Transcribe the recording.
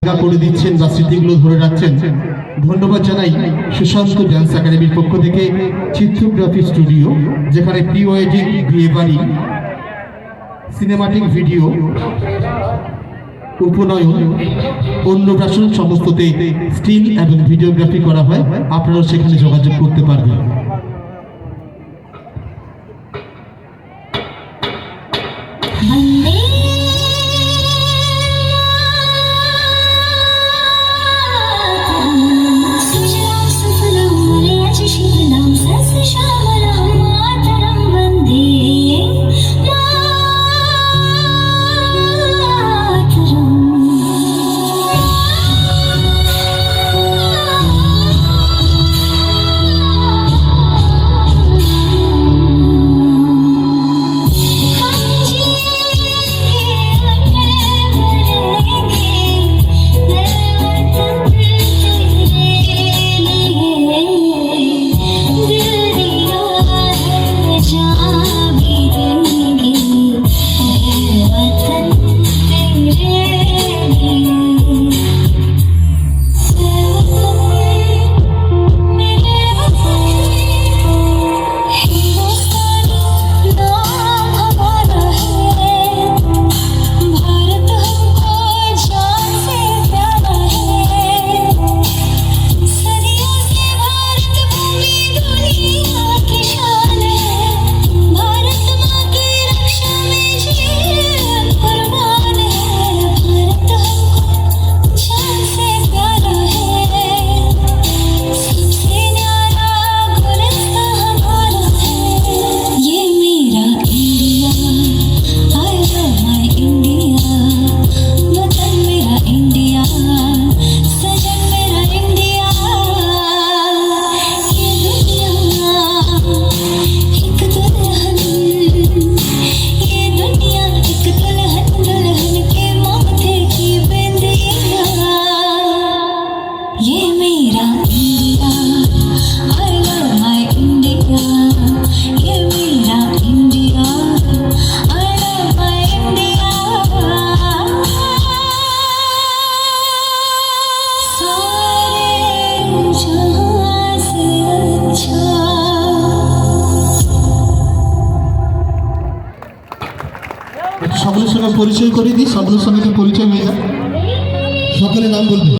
করে দিচ্ছেন বা স্মৃতিগুলো ধরে রাখছেন। ধন্যবাদ জানাই সুশান্ত ডান্স একাডেমির পক্ষ থেকে চিত্রগ্রাফি স্টুডিও, যেখানে প্রি ওয়েডিং, বিয়ে বাড়ি, সিনেমাটিক ভিডিও, উপনয়ন, অন্নপ্রাশন সমস্ততে স্টিল এবং ভিডিওগ্রাফি করা হয়। আপনারাও সেখানে যোগাযোগ করতে পারবেন। সকলের সঙ্গে পরিচয় করে দিই, সকলের সঙ্গে পরিচয় হয়ে যায়। সকলে নাম বলবে।